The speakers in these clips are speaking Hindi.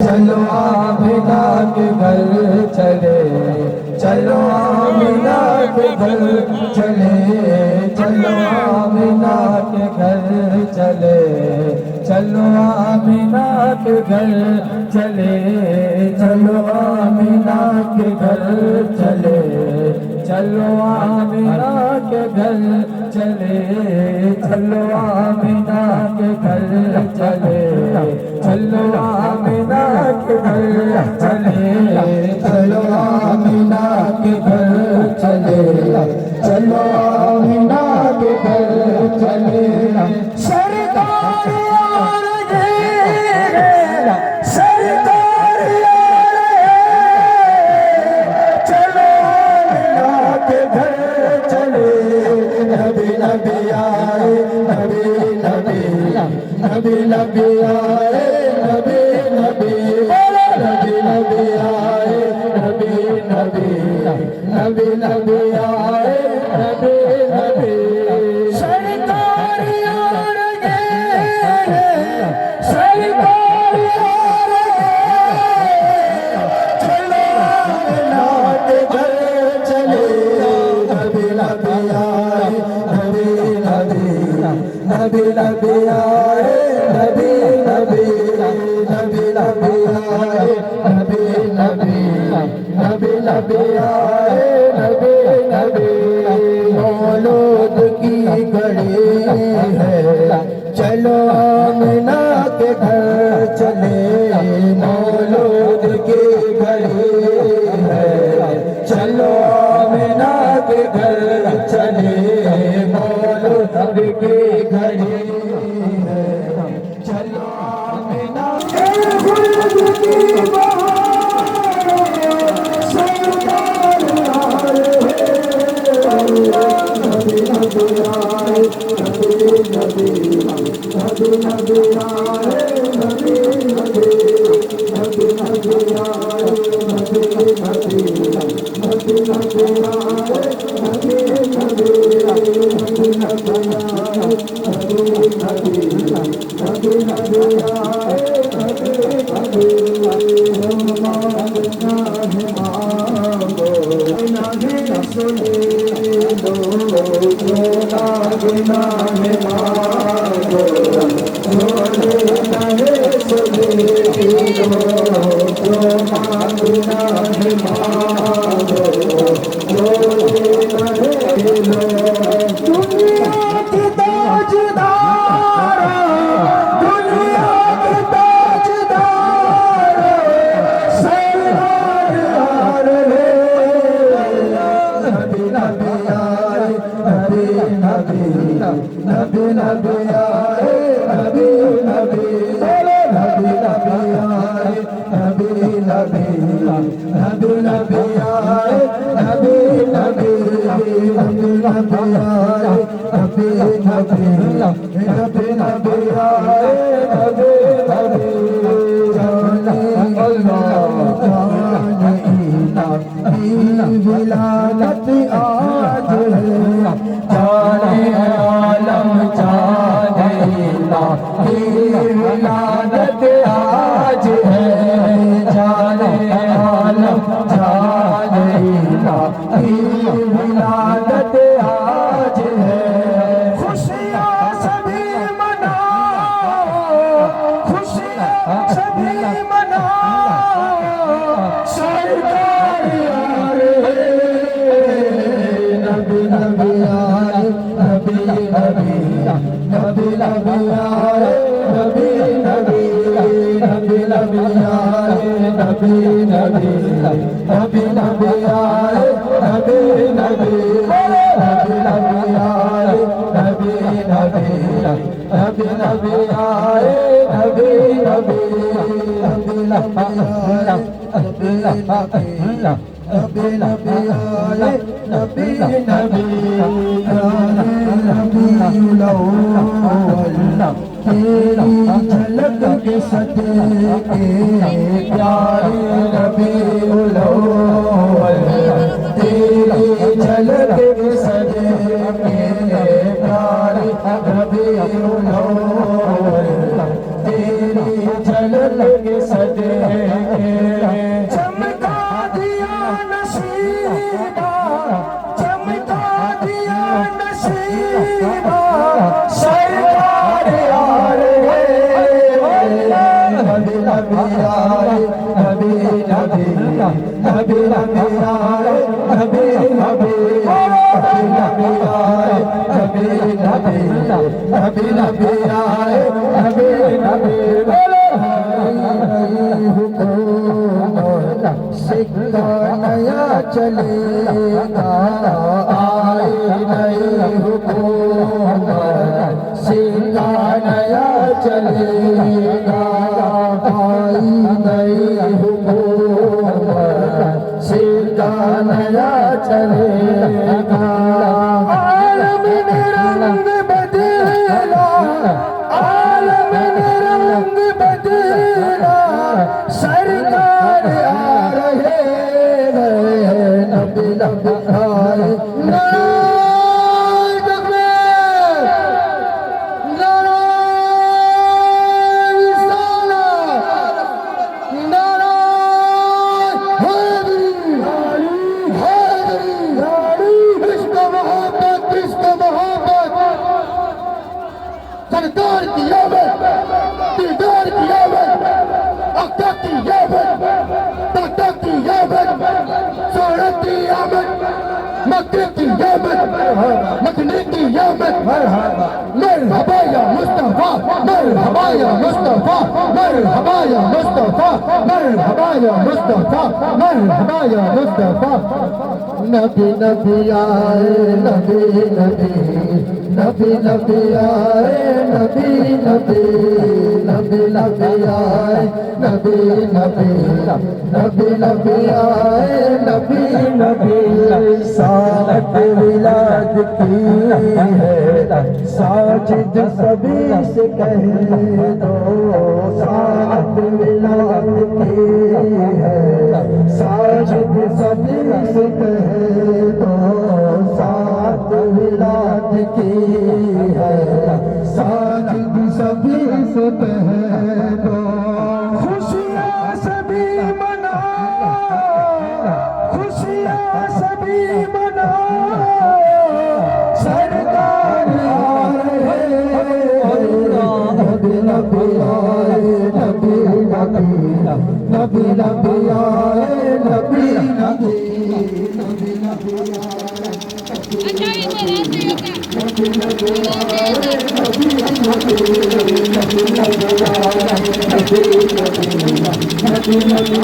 चलो आमिना के घर चले, चलो आमिना के घर चले, चलो आमिना के घर चले, चलो आमिना के घर चले, चलो आमिना के घर चले, चलो आमिना के घर चले, चलो आमिना के घर चले, चलो आमिना के घर चले, चलो आमिना के घर चले, चलो आमिना के घर चले। सरकार यार है, सरकार यार है, चलो आमिना के घर चले। नबी नबी आए, नबी नबी, नबी नबी आए, नबी नबी, नबी नबी आए, नबी नबी, नबी नबी आए, नबी नबी। सरकार यार है, सरकार यार है, चलो आमिना के घर चले। नबी नबी आए, नबी नबी, नबी नबी आए, नबी नबी, नबी नबी आए, नबी नबी, नबी नबी आए, नबी नबी। मौलूद की घड़ी है, चलो आमिना के घर चले। मौलूद की घड़ी है, चलो आमिना के घर चले। मौलूद की घड़ी है, चलो आमिना के घर की सरकार नबी नबी आए, नबी नबी, नबी नबी आए, नबी नबी, नबी नबी आए, नबी नबी, नबी नबी आए, नबी नबी, नबी नबी आए, नबी नबी, नबी नबी आए, नबी नबी। मांगना है मांगो, नहीं सुने दो, जो मांगना है मांगो, जो लेना है सुने दो, जो मांगना है मांगो, जो लेना है लो। दुनिया की ताजदार, दुनिया की ताजदार, सरकार यार है। नबी नबी आए, नबी नबी, नबी नबी आए, नबी नबी, नबी नबी आए, नबी नबी, नबी नबी आए, नबी नबी, नबी नबी आए, नबी नबी, नबी नबी आए, नबी नबी। जाने अल्लाह जाने इलाह की विलादत आज है, जाने आलम जाने इलाह की विलादत आज है, जाने आलम जाने इलाह की विलादत आज है। खुशियाँ सभी मनाओ, खुशियाँ सभी मनाओ, सरकार यार है। नबी नबी आए, नबी नबी, नबी नबी आए, नबी नबी, नबी नबी आए, नबी नबी, नबी नबी आए, नबी नबी, नबी नबी आए, नबी नबी, नबी नबी आए, नबी नबी, नबी नबी आए, नबी नबी, नबी नबी आए, नबी नबी। तेरी झलक के सदके प्यारे नबी उलौल, तेरी झलक के सदके प्यारे नबी उलौल, तेरी झलक के सदके चमका दिया नसीबा, चमका दिया नसीबा, सरकार आ रहे नबी नबी आए, नबी नबी नबी नबी आए, नबी नबी नबी आए, नबी नबी नबी नबी आए, नबी नबी सिक्का नया चलेगा, आए नई हुकूमत, सिक्का नया चलेगा, आई नई हुकूमत, सिक्का नया चलेगा। आलम ने रंग बदला, आलम ने रंग बदला, सरकार आ रहे हैं नबी नबी आए। नाराय तकबीर, नाराय रिसालत, नाराय हैदरी, हैदरी, इश्क मोहब्बत, इश्क मोहब्बत, सरकार की आमद, दीदार की आमद, अक़्क़ा की आमद, ताक़त की आमद, शोहरत की आमद, मक्के की आमद, मदीने की आमद। मरहबा या मुस्तफा, मरहबा या मुस्तफा, मरहबा या मुस्तफा, मरहबा या मुस्तफा, मरहबा या मुस्तफा। नबी नबी आए, नबी नबी नबी नबी आए, नबी नबी नबी नबी आए, नबी नबी नबी नबी आए, नबी नबी। साथ विलाद की है, साजिद सभी से कह दो, साथ विलाद की है, साजिद सभी से कह दो, साथ विलाद की है, साजिद सभी से कह दो। खुशियाँ सभी मनाओ, खुशियाँ सभी मनाओ, सरकार आ रहे नबी नबी आए, नबी नबी नबी नबी आए, नबी नबी नबी नबी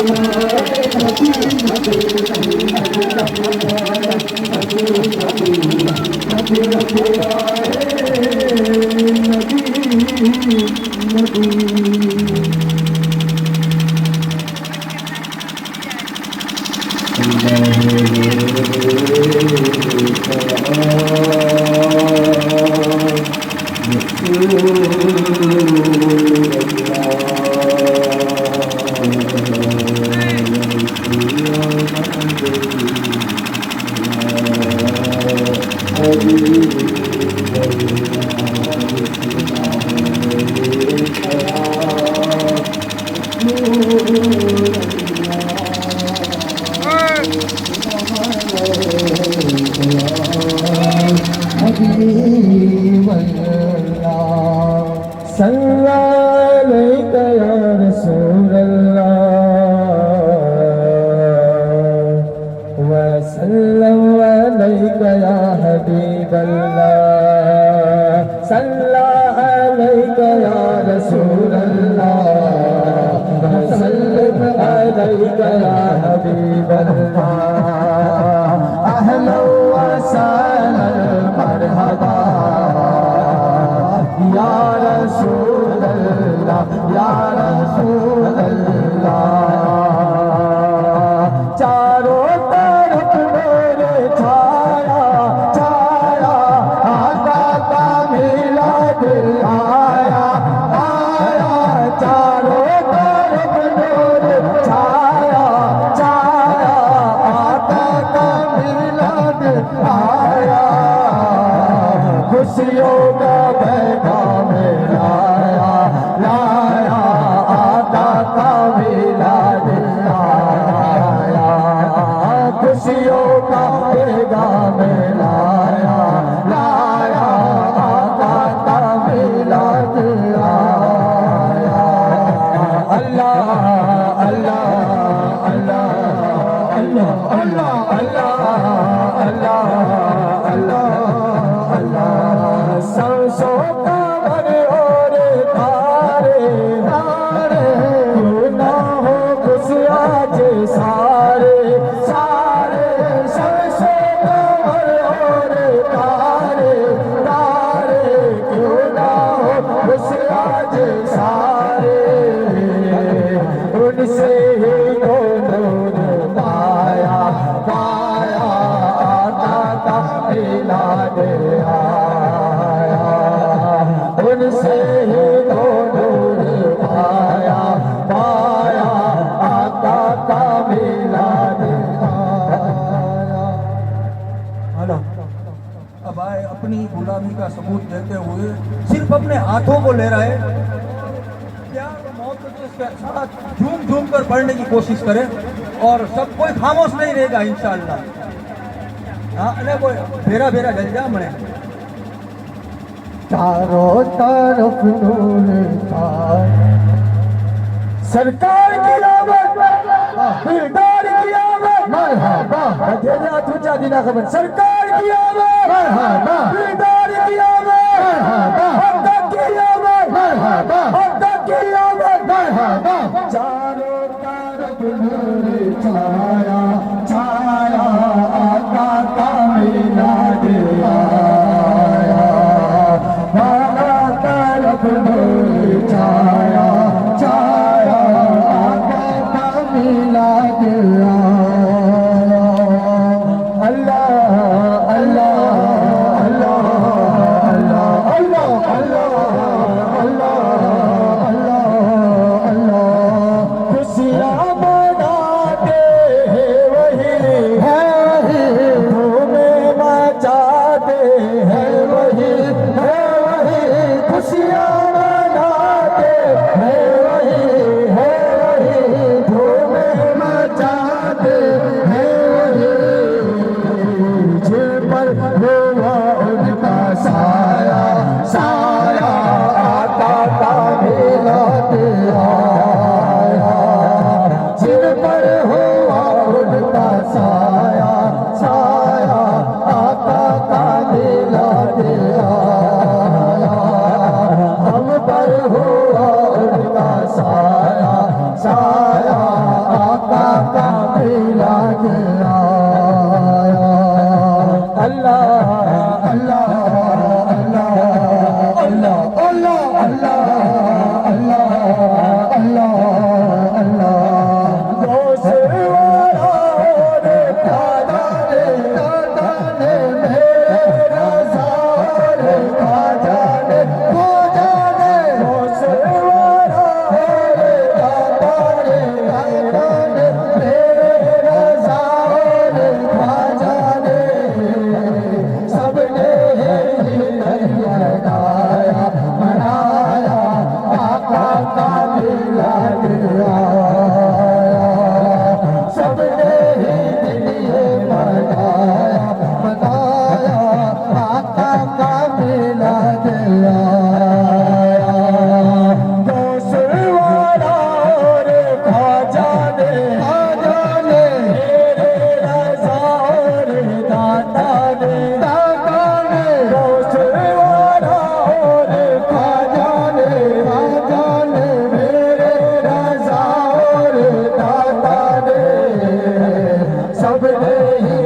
सल्लल्लाहु अलैहि या रसूल अल्लाह, खुशियों का पैगाम लाया लाया आका का मिलाद आया। अल्लाह अल्लाह अल्लाह अल्लाह अल्लाह अल्लाह अल्लाह अल्लाह अल्लाह। सरसों का मन और तारे तारे क्यों ना हो खुश आज सारे सारे। सरसों का मन और तारे तारे क्यों ना हो खुश आज सारे। उनसे ही तो नूर पाया पाया आका का मिलाद आया। उनसे ही तो नूर पाया पाया आका का मिलाद आया। अब आए अपनी गुलामी का सबूत देते हुए सिर्फ अपने हाथों को ले रहा है। क्या मौत के साथ झूम झूम कर पढ़ने की कोशिश करें और सब कोई खामोश नहीं रहेगा इंशाअल्लाह। हाँ अरे कोई फेरा फेरा जल जा मने। चारों तरफ नूर था सरकार की आमद दिलदार की आमद मरहबा। तेरा तुझा दिना खबर सरकार की आमद मरहबा। दिलदार की आमद मरहबा। हक की आमद मरहबा। हक की आमद मरहबा। चारों तरफ नूर छाया छाया आका का मिलाद आया। चारों तरफ नूर छाया छाया आका का मिलाद आया। अल्लाह अल्लाह अल्लाह अल्लाह अल्लाह अल्लाह अल्लाह अल्लाह अल्लाह। खुशियाँ मनाते हैं वही है वही धूमें मचाते हैं वही है वही। खुशियाँ मनाते हैं वही है वही धूमें मचाते हैं वही। जिन पर हुआ उनका साया साया आका का मिलाद आया। जिन पर हुआ उनका साया साया आका का मिलाद आया। हम पर हुआ उनका साया साया आका का मिलाद आया। अल्लाह अल्लाह अल्लाह अल्लाह अल्लाह अल्लाह अल्लाह अल्लाह अल्लाह। दोस्त वाला और दादा ने मेरा सारे खाजा ने पूजा ने। दोस्त वाला और दादा ने मेरा सारे खाजा ने। सबने ही मनाया मनाया आका का मिलाद आया। सबने ही मनाया मनाया आका का मिलाद आया। दोस्त वाला और खाजा ने मेरे रज़ा और दाता ने दोस्त वाला और खाजा ने मेरे रज़ा और दाता ने। सबने ही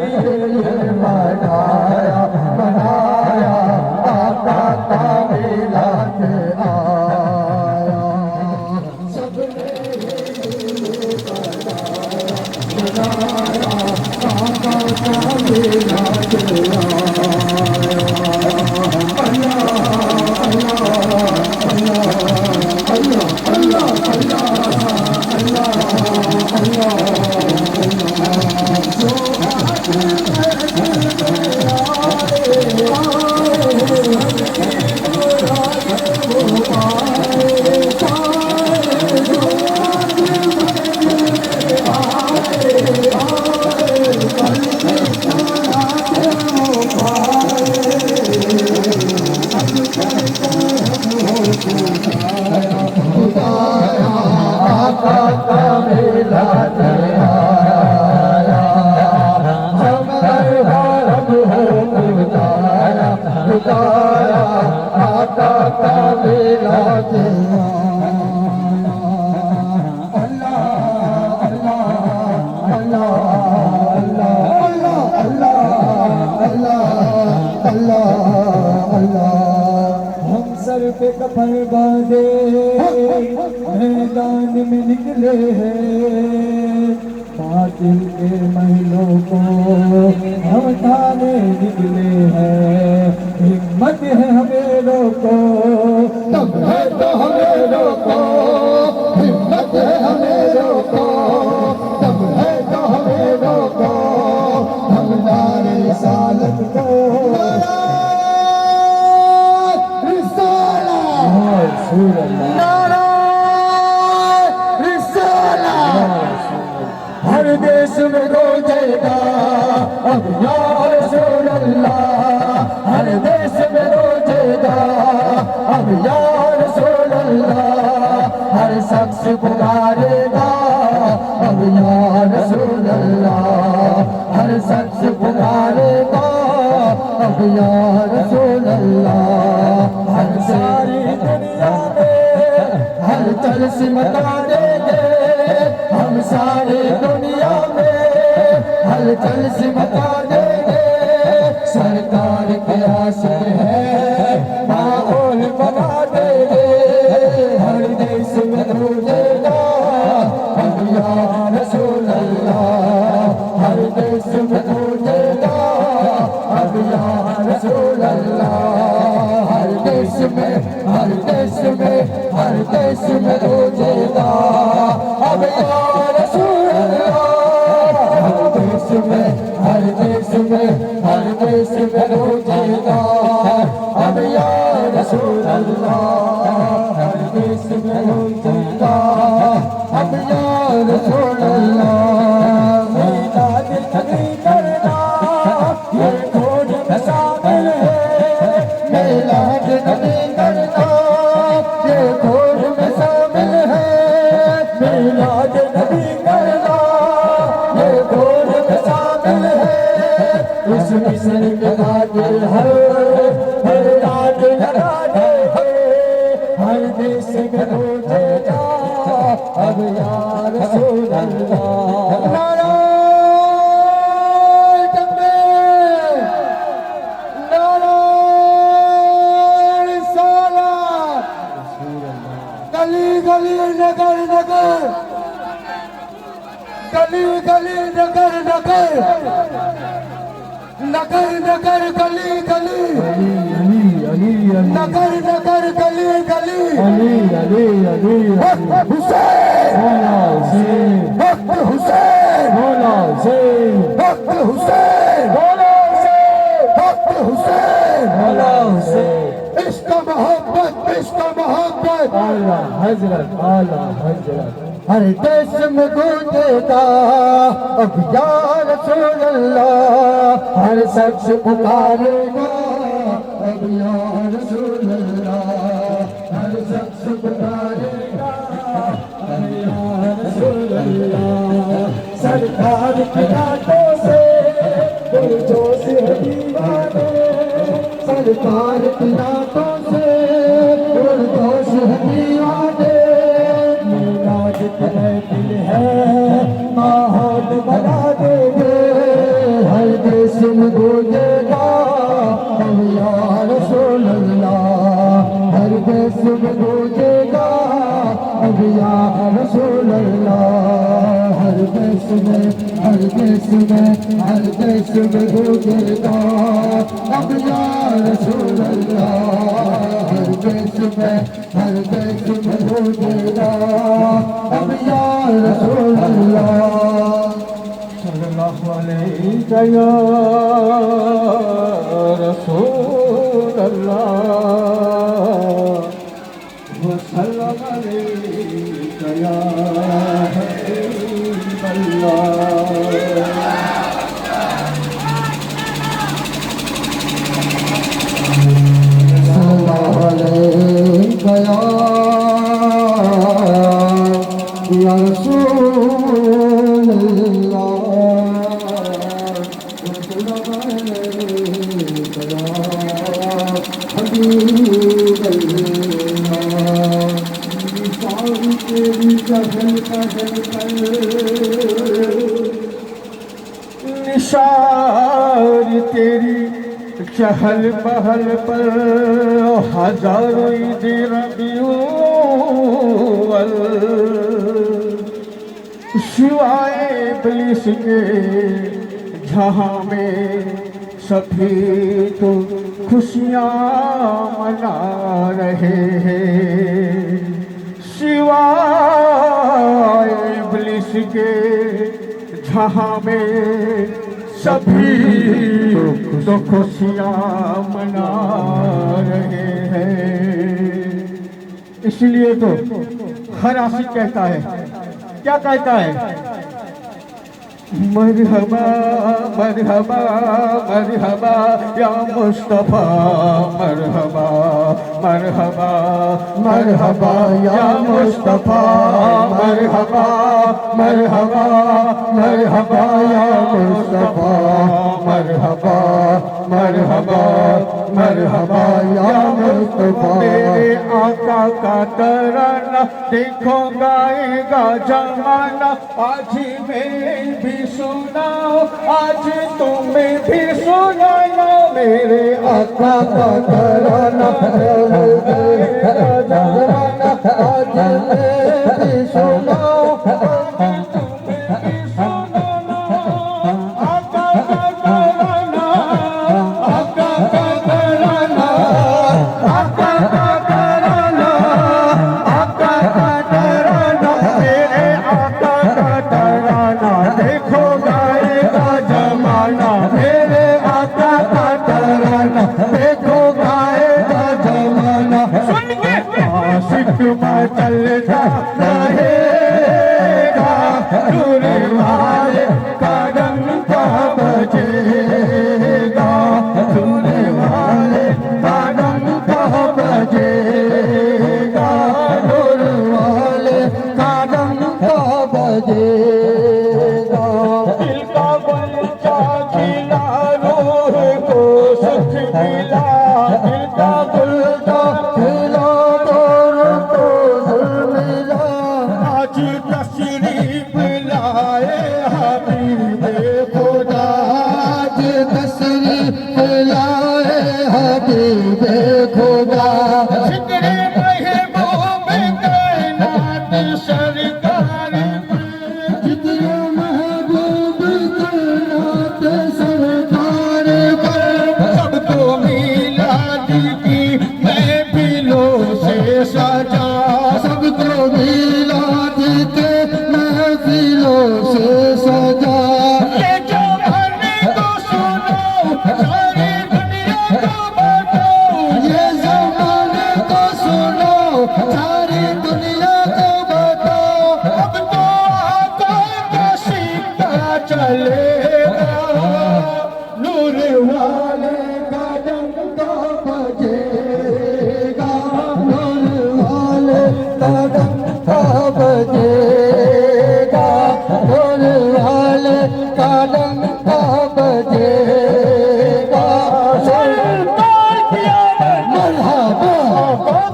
मनाया मनाया आका का मिलाद आया। सबने ही मनाया आका का मिलाद आया। मिलाते आया, हम हरम हो पुकारा पुकारा, आका का मिलाते आया। अल्लाह अल्लाह अल्लाह अल्लाह अल्लाह अल्लाह अल्लाह अल्लाह। हम सर पे कफन बांधे मैदान में निकले हैं, बातिल के महलों को हम ठाने निकले हैं। हिम्मत है हमें रोको, तब है तो हमें रोको, हिम्मत है हमें रोको, तब है तो हमें रोको। हम नारे रिसालत को नारा रिसालत हर देश में गूंजेगा अब या रसूल अल्लाह, हर देश में गूंजेगा अब या रसूल अल्लाह। हर शख्स पुकारेगा अब या रसूल अल्लाह, हर शख्स पुकारेगा अब या रसूल अल्लाह। हर सारी दुनिया में हलचल सिमटा देंगे, हम सारी दुनिया में हलचल सिमटा देंगे। सरकार के आशिक है माहौल बना देंगे, हर देश में गूंजेगा अब या रसूल अल्लाह, हर देश में गूंजेगा अब या रसूल अल्लाह। हर देश में हर देश में हर देश में गूंजेगा अब या रसूल अल्लाह, हर देश में हर देश में हर देश में गूंजेगा अब या रसूल अल्लाह, हर देश में गूंजेगा अब या रसूल अल्लाह। मेरा दिल नहीं करना ये खोज में शामिल है, मेरा दिल नहीं करना ये खोज में शामिल है, मेरा दिल नहीं करना ये खोज में शामिल है। इस मिशन में गादिल है हर रात लगा दे, हर देश में गूंजेगा अब या रसूल अल्लाह। नारा तकबीर, नारा रिसालत। गली गली नगर नगर, गली गली नगर नगर, नगर नगर गली गली, नगर नगर गली गली। वक्त हुसैन, वक्त हुसैन, वक्त हुसैन, वक्त हुसैन। इश्क मोहब्बत, इश्क मोहब्बत, आला हजरत, आला हजरत। हर देश में गूंजेगा अब या रसूल अल्लाह, हर शख्स पुकारेगा अब या रसूल अल्लाह, हर शख्स पुकारेगा अब या रसूल अल्लाह। सरकार की रातों से जोश है दीवाने, सरकार की रातों से जोश है दीवाने। दिल है माहौल बना देंगे, हर देश में गूंजेगा अब या रसूल अल्लाह, हर देश में गूंजेगा अब या रसूल अल्लाह। हर देश में हर देश में हर देश में गूंजेगा अब या रसूल अल्लाह, हर देश में हर देश में गूंजेगा अब या रसूल अल्लाह। सल्लल्लाहु अलैहि या रसूल अल्लाह, वसल्लम अलैका या हबीब अल्लाह। सल्लल्लाहु अलैका या रसूल निशार तेरी चहल पहल पर हजारों ईद रबीउल सिवाय इब्लिस के जहां में सभी तो खुशियां मना रहे हैं, सिवाय इब्लिस के जहां में सभी तो खुशियां मना रहे हैं। इसलिए तो हर आशिक कहता है, क्या कहता है? मरहबा मरहबा मरहबा या मुस्तफा, मरहबा मरहबा मरहबा या मुस्तफा, मरहबा मरहबा मरहबा या मुस्तफा, मरहबा मरहबा मरहबा या मुस्तफा। तेरे आका का तराना देखो गाएगा जमाना, आज मैं भी सुनाओ, आज तुम्हें भी सुनाना, मेरे आका का तराना गाएगा जमाना, आज मैं भी सुनाओ, आज तुम्हें भी सुनाना। आका का तराना, आका का तराना, आका का तराना, आका का तराना, मेरे आका का तराना देखो गाएगा जमाना, मेरे आका का तराना देखो गाएगा जमाना। आशिक मचलता रहेगा, नूर वाले का डंका बजेगा, नूर वाले का डंका बजेगा, नूर वाले का डंका बजेगा। दिल का बच्चा खिला, रूह को सुख मिला, दिल का बच्चा खिला, रूह को सुख मिला। आज तशरीफ लाए हबीबे खुदा, आज तशरीफ लाए हबीबे खुदा। जिक्र महबूब कायनात सरकार, जिक्र महबूब कायनात सरकार पर, सबको मिलाद की महफिलों से सजा, सबको मिलाद के महफिलों से सजा। ये जमाने को सुनो, सारी दुनिया को बताओ, ये जमाने को सुनो, सारी दुनिया को बताओ। अब तो आका का सिक्का चलेगा, नूर वाले का डंका बजेगा, नूर वाले का डंका बजेगा, नूर वाले का डंका बजेगा। सरकार की आमद, मरहबा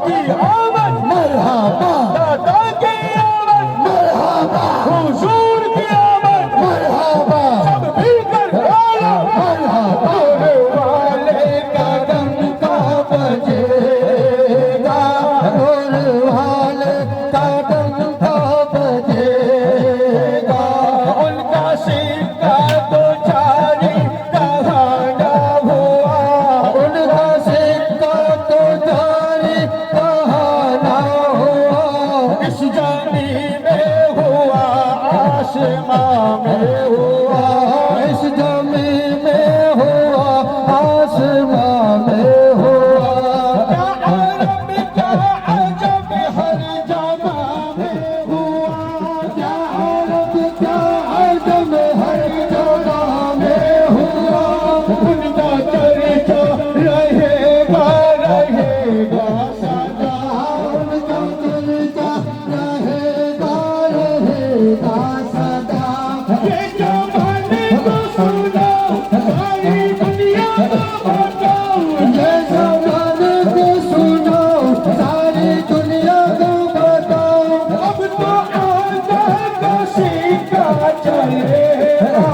की आमद, मरहबा दादा की आमद, मरहबा हुजूर की आमद, मरहबा सब मिलकर गाया, मरहबा वाले का डंका बजेगा, नूर वाले का डंका बजेगा। उनका सिक्का तो जारी कहाना हुआ, उनका सिक्का तो जारी कहाना हुआ। इस जानी में हुआ, आसमां में हुआ, इस जमी में हुआ, आसमां में हुआ। क्या आलम क्या अजब हर जगह में हुआ, क्या आलम क्या अजब हर जगह में हुआ। उनका चर्चा रहेगा रहेगा सदा, उनका चर्चा रहेगा रहेगा का चलेगा,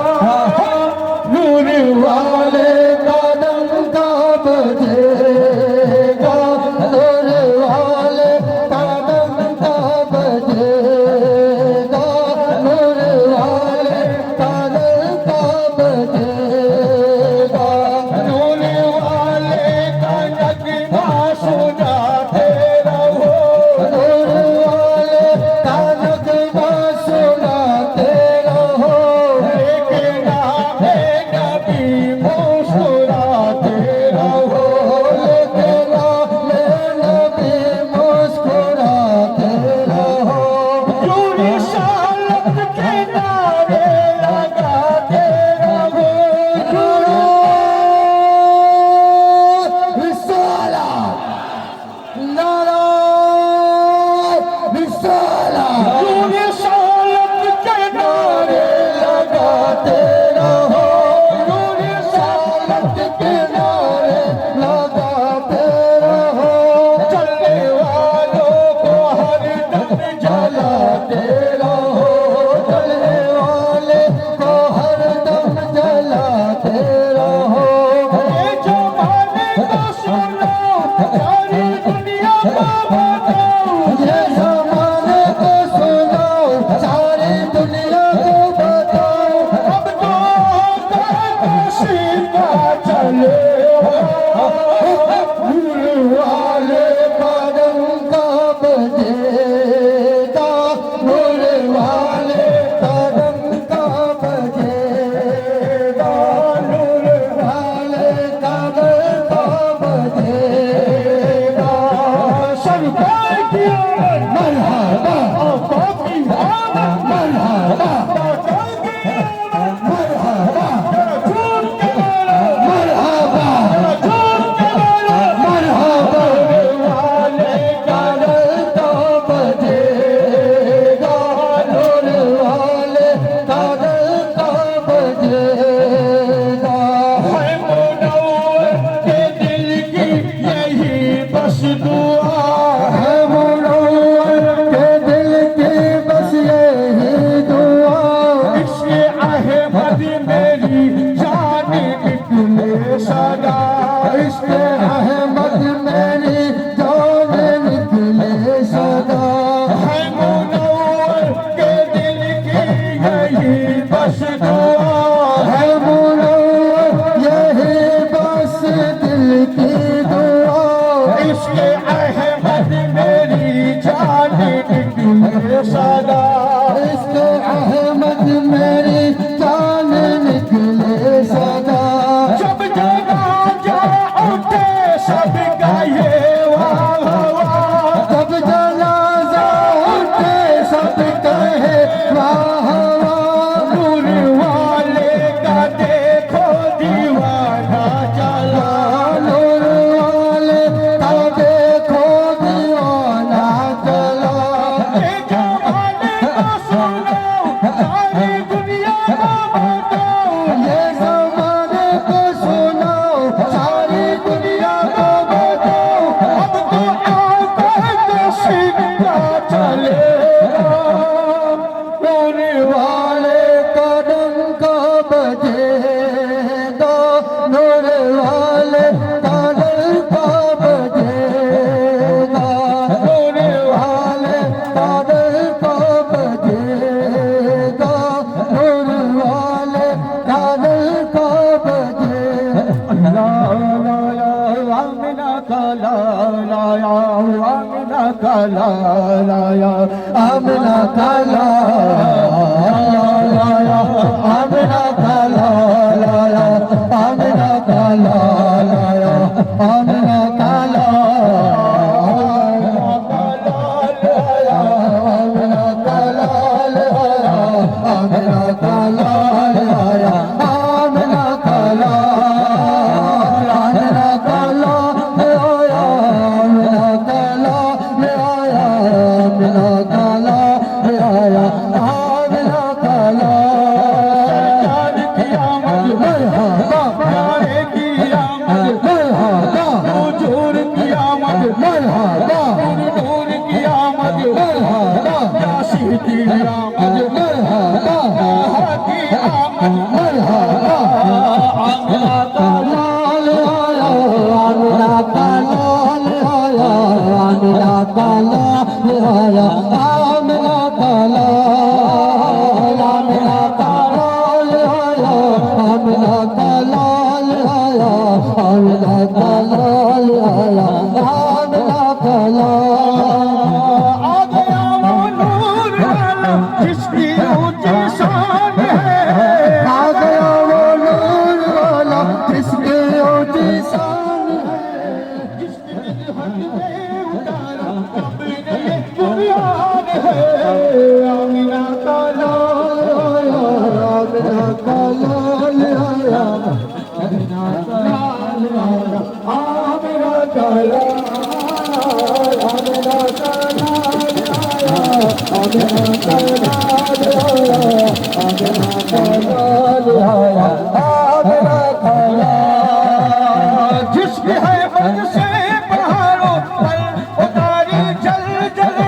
नूर वाले का डंका बजेगा, नूर वाले का डंका बजेगा, नूर वाले का डंका बजेगा, नूर वाले का नगमा सुनाते रहो, नूर वाले का नगमा सुनाते रहो, लेकिन आए नबी मुस्कुराते रहो, लेकिन आए नबी मुस्कुराते रहो, यूं रिसालत के नारे लगाते रहो, रिसालत नारा रिसालत, यूं रिसालत के नारे लगाते रहो, यूं रिसालत के नारे लगाते रहो, चलने वालों को हर दम जलाते रहो, चलने वाले को हर दम जलाते रहो, ये जमाने को सुनो, सारी दुनिया को बताओ, ये जमाने को सुनो, सारी दुनिया को बताओ, अब तो सीधा चले नूर वाले का डंका बजेगा, नूर वाले का डंका बजेगा, नूर वाले का डंका बजेगा, सरकार की मरहबा, आपकी आमद मरहबा, मरहबा, मरहबा, मरहबा, वाले का डंका बजेगा, नूर वाले का डंका बजेगा, है मुनव्वर के दिल की यही बस दुआ, है मुनव्वर के दिल की बस यही दुआ, इसके अहमद मेरी जान निकले सदा, इसके अहमद मेरी जान निकले सदा, है मुनव्वर के दिल की यही बस दुआ, है मुनव्वर यही बस दिल की दुआ, इसके अहमद मेरी जान निकले सदा, इसके अहमद मेरी जान निकले सदा, जब जनाजा उठे सबका ये वाह वाह, जब जनाजा उठे सब कहे वाह वाह, नूर वाले का देखो दीवाना चला, नूर वाले का देखो दीवाना चला, ये जमाने को सुनो, सारी दुनिया को बताओ, ये जमाने को सुनो, सारी दुनिया को बताओ, अब तो आकर के सीधा चलेगा, नूर वाले का डंका बजेगा, नूर वाले का डंका बजेगा, नूर वाले का डंका बजेगा, नूर वाले का डंका बजेगा, अल्लाह लाया आमिना का लाया, आमिना का लाया, आमिना का लाया, आमिना का लाया, आमिना का लाया, आमिना का लाया, आमिना का लाया, आमिना का लाया, आमिना का लाया, आमिना का लाया, आमिना का लाया, आमिना का लाया, आमिना का लाया, सरकार की आमद मरहबा, प्यारे की आमद मरहबा, हुजूर की आमद मरहबा, नूर की आमद मरहबा, यासीन की आमद मरहबा, आमिना का लाल आया, आमिना का लाल आया, आमिना का लाल आया, आमिना का लाल, आमिना का लाल आया, आमिना का लाल आया, आमिना का लाल आया, आमिना का लाल। आ गया वो नूर वाला जिसकी ऊंची शान है, आ गया वो नूर वाला जिसकी ऊंची शान है, जिसने हक में उतारा अपने बुनियाद है। आमिना का लाल आया, आमिना का लाल आया, आमिना का लाल आया, आमिना का लाल, आमिना का लाल आया, आमिना का लाल आया, आमिना का लाल आया, आमिना का लाल। जिसकी है बद से पहाड़ों पर उतारी जल जल